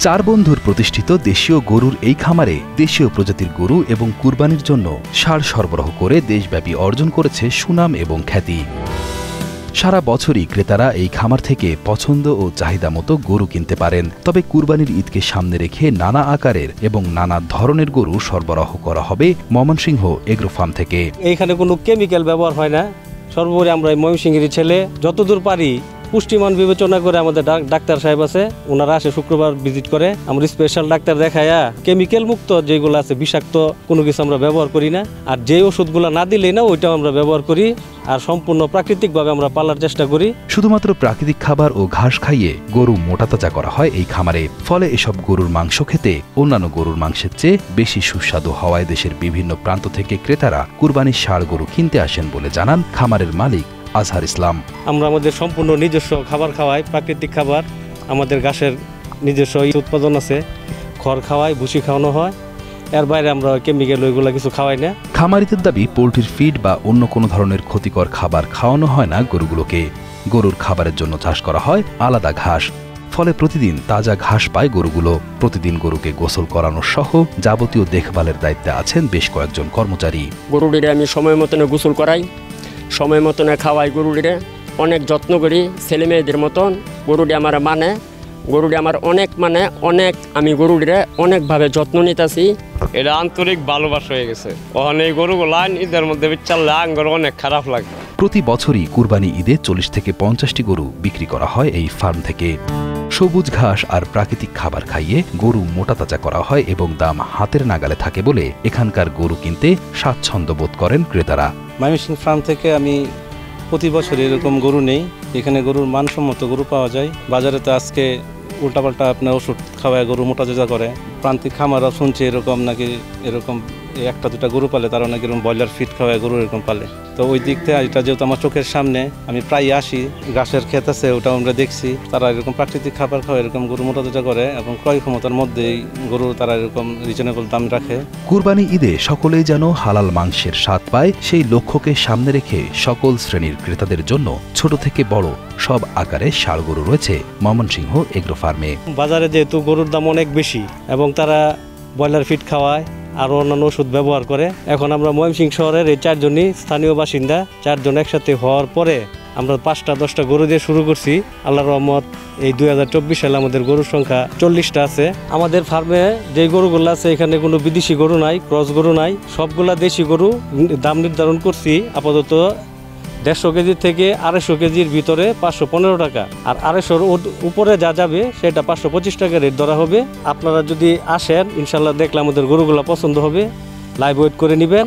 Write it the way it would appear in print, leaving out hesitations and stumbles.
চার বন্ধুর প্রতিষ্ঠিত দেশীয় গরুর এই খামারে দেশীয় প্রজাতির গরু এবং কুরবানির জন্য সার সরবরাহ করে দেশব্যাপী অর্জন করেছে সুনাম এবং খ্যাতি। সারা বছরই ক্রেতারা এই খামার থেকে পছন্দ ও চাহিদা মতো গরু কিনতে পারেন। তবে কুরবানির ঈদকে সামনে রেখে নানা আকারের এবং নানা ধরনের গরু সরবরাহ করা হবে ময়মনসিংহ এগ্রো ফার্ম থেকে। এইখানে কোনো কেমিক্যাল ব্যবহার হয় না। সর্বোপরি আমরা ময়মনসিংহের ছেলে যতদূর পারি পুষ্টিমান বিবেচনা করে আমাদের ডাক্তার সাহেব আছে, ওনারা আসে শুক্রবার ভিজিট করে। আমরা স্পেশাল ডাক্তার দেখায়া কেমিক্যাল মুক্ত যেগুলো আছে বিষাক্ত কোনো কিছু আমরা ব্যবহার করি না। আর যে ওষুধগুলো না দিলেই না ওইটাও আমরা ব্যবহার করি। আর সম্পূর্ণ প্রাকৃতিকভাবে আমরা পালার চেষ্টা করি। শুধুমাত্র প্রাকৃতিক খাবার ও ঘাস খাইয়ে গরু মোটাতাজা করা হয় এই খামারে। ফলে এসব গরুর মাংস খেতে অন্যান্য গরুর মাংসের চেয়ে বেশি সুস্বাদু হওয়ায় দেশের বিভিন্ন প্রান্ত থেকে ক্রেতারা কুরবানির ষাঁড় গরু কিনতে আসেন বলে জানান খামারের মালিক আজহার ইসলাম। আমরা আমাদের সম্পূর্ণ নিজস্ব খাবার খাওয়াই, প্রাকৃতিক খাবার। আমাদের ঘাসের নিজস্ব উৎপাদন আছে, খড় খাওয়াই, ভুসি খাওয়ানো হয়। এর বাইরে আমরা কেমিক্যাল ওইগুলো কিছু খাওয়াই না। খামারিদের দাবি পোল্ট্রির ফিড বা অন্য কোনো ধরনের ক্ষতিকর খাবার খাওয়ানো হয় না গরুগুলোকে। গরুর খাবারের জন্য চাষ করা হয় আলাদা ঘাস। ফলে প্রতিদিন তাজা ঘাস পায় গরুগুলো। প্রতিদিন গরুকে গোসল করানো সহ যাবতীয় দেখভালের দায়িত্বে আছেন বেশ কয়েকজন কর্মচারী। গরুটিরে আমি সময় মতন গোসল করাই, সময় মতন খাওয়াই। গরুটিরে অনেক যত্ন করি, ছেলে মেয়েদের মতন। গরুটি আমার গরুটি আমার অনেক আমি গরুটিরে অনেকভাবে যত্ন নিতেছি। এটা আন্তরিক ভালোবাসা হয়ে গেছে। ওখানে এই গরুগুলো ঈদের মধ্যে চাললে আঙ্গর অনেক খারাপ লাগে। প্রতি বছরই কুরবানি ঈদে 40 থেকে 50টি গরু বিক্রি করা হয় এই ফার্ম থেকে। সবুজ ঘাস আর প্রাকৃতিক খাবার খাইয়ে গরু মোটাতাজা করা হয় এবং দাম হাতের নাগালে থাকে বলে এখানকার গরু কিনতে স্বাচ্ছন্দ্য বোধ করেন ক্রেতারা। ময়মনসিংহ ফার্ম থেকে আমি প্রতি বছর এরকম গরু নেই। এখানে গরুর মানসম্মত গরু পাওয়া যায়। বাজারে তো আজকে উল্টাপাল্টা আপনার ওষুধ খাওয়ায় গরু মোটাতাজা করে। প্রান্তিক খামারও শুনছি এরকম নাকি এরকম একটা দুটা গরু পালে তারা নাকি এরকম ব্রয়লার ফিট খাওয়ায় গরু এরকম পালে। তো ওই দিক থেকে এটা যেহেতু আমার চোখের সামনে, আমি প্রায় আসি, ঘাসের ক্ষেত আছে ওটাও আমরা দেখছি। তারা এরকম প্রাকৃতিক খাবার খাওয়া এরকম গরু মোটাতাজা করে এবং ক্রয় ক্ষমতার মধ্যেই গরু তারা এরকম রিজনেবল দাম রাখে। কুরবানি ঈদে সকলেই যেন হালাল মাংসের স্বাদ পায় সেই লক্ষ্যকে সামনে রেখে সকল শ্রেণীর ক্রেতাদের জন্য ছোট থেকে বড় সব আকারে ষাঁড় গরু রয়েছে ময়মনসিংহ এগ্রো ফার্মে। বাজারে যেহেতু গরুর দাম অনেক বেশি এবং তারা ব্রয়লার ফিট খাওয়ায় আর অন্যান্য ওষুধ ব্যবহার করে, এখন আমরা ময়মনসিংহ শহরের এই চারজনই স্থানীয় বাসিন্দা। চারজন একসাথে হওয়ার পরে আমরা 5টা 10টা গরু দিয়ে শুরু করছি। আল্লাহর রহমত এই 2024 সালে আমাদের গরুর সংখ্যা 40টা আছে। আমাদের ফার্মে যে গরুগুলো আছে এখানে কোনো বিদেশি গরু নাই, ক্রস গরু নাই, সবগুলা দেশি গরু। দাম নির্ধারণ করছি আপাতত 150 কেজি থেকে 250 কেজির ভিতরে 515 টাকা, আর 250-র উপরে যা যাবে সেটা 525 টাকা রেট ধরা হবে। আপনারা যদি আসেন ইনশাল্লাহ দেখলে আমাদের গরুগুলো পছন্দ হবে, লাইভ ওয়েট করে নেবেন।